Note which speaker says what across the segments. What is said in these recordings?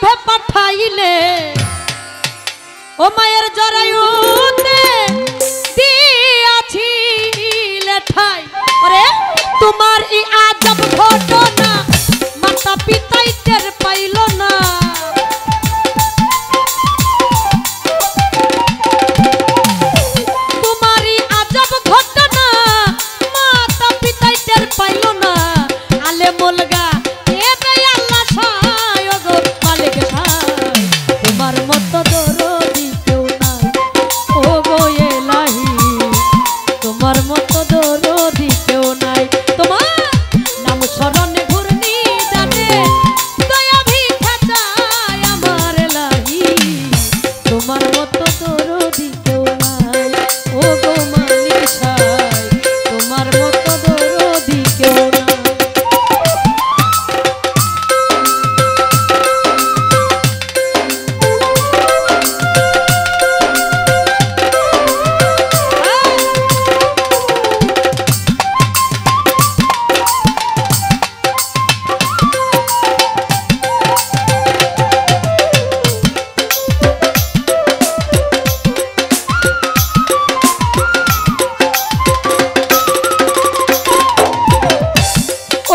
Speaker 1: গর্ভে পাঠাইলে ও মায়ের জরায়ুতে দিয়াছিলে ঠাই। ওরে তোমার এই আজব ঘটনা মাতা পিতাই টের পাইল না। তোমার এই আজব ঘটনা মাতা পিতাই টের পাইল না। আলে মুলগা এ বেয়াল্লা সায় গো মালিক সায়, তোমার মতো দরদি কেউ নাই ও গো এলাহি, তোমার মতো দরদি কেউ নাই। তোমার নাম স্মরণে ঘূর্ণি জানে দয়া ভিক্ষা চায় আমার এলাহি, তোমার মতো দরদি কেউ নাই ও গো মালিক সায়, তোমার মতো দরদি কেউ নাই।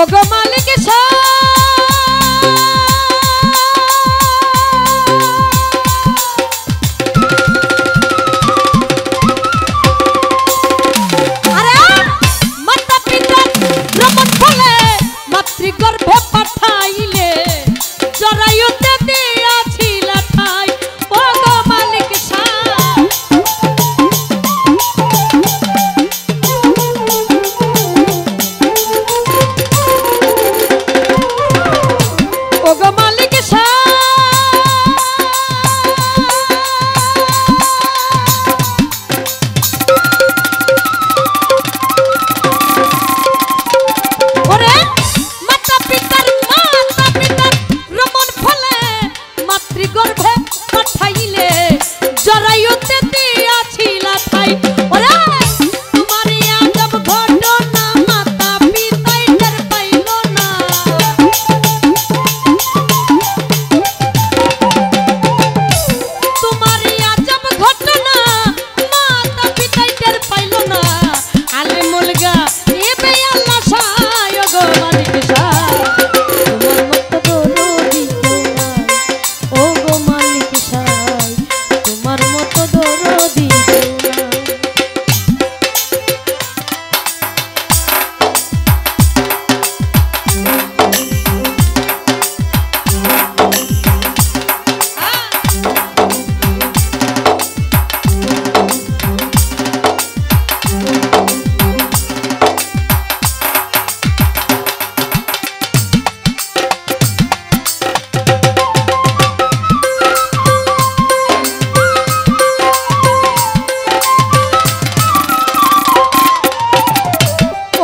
Speaker 1: ওগো মালিক আরে মাতা পিতা ভ্রমণ ফলে মাতৃগর্ভে পাঠাইলে জরায়ুতে দিয়াছিল ঠাই। ওগো মালিক ওগো মালিক ওরে মাতা পিতার ভ্রমণ ফলে মাতৃগর্ভে পাঠাইলে জরায়ুতে দিয়াছিল ঠাই। ওরে তোমার এই আজব ঘটনা মাতা পিতাই টের পাইল না। তোমার এই আজব ঘটনা মাতা পিতাই টের পাইল না। আলে মুলগা এ বেয়াল্লা সায় গো মালিক সায়, তোমার মতো দরদি কেউ নাই ও গো মালিক সায়, তোমার মতো দরদি কেউ নাই।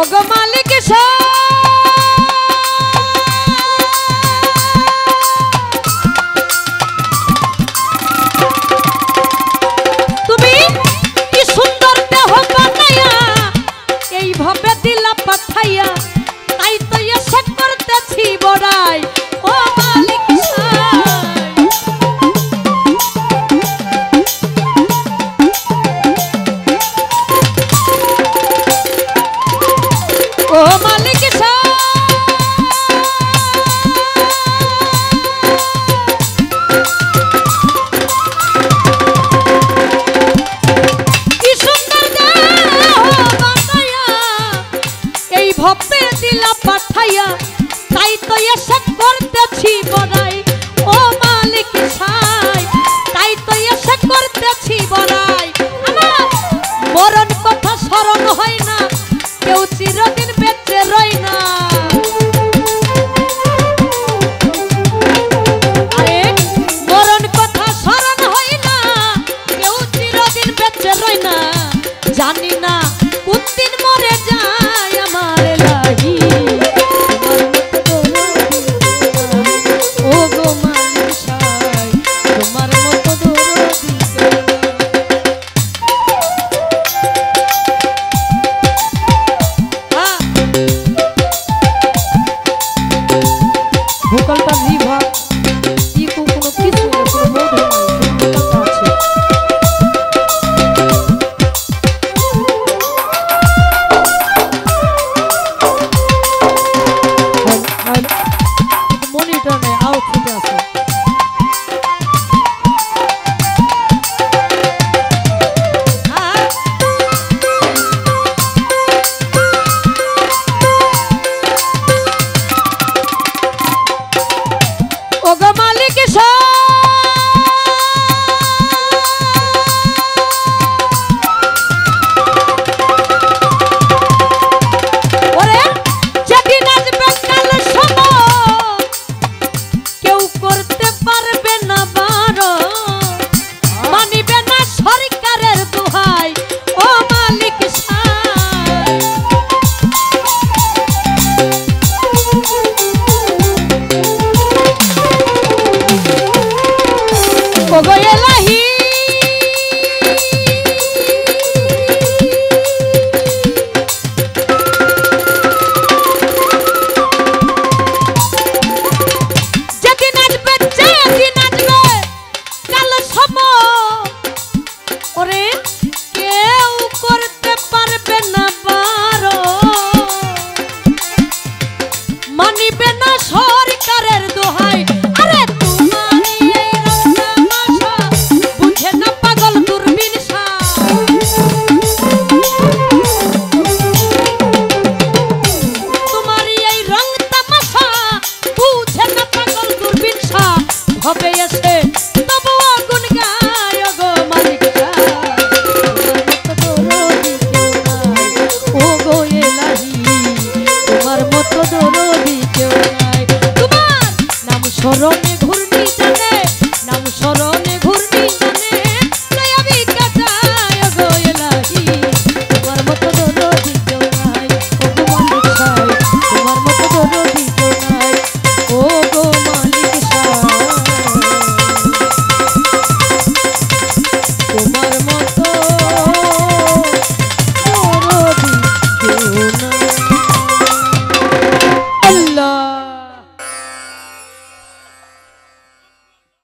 Speaker 1: ওগো মালিক তুমি কি সুন্দর দেহ বানাইয়া এইভাবে দিলা পাঠাইয়া, তাই তো এসে করতেছি বড়াই ও মালিক ও মালিক কি সুন্দর দেহ বানাইয়া এইভাবে দিলা পাঠাইয়া, তাই তো এসে করতেছি বড়াই ও মালিক সাই, তাই তো এসে করতেছি বড়াই। আমার মরণ কথা স্মরণ হয় না, কেউ চিরদিন বেঁচে রই না। আরে মরণ কথা স্মরণ হয় না, কেউ চিরদিন বেঁচে রই না। জানি না কোন দিন মরে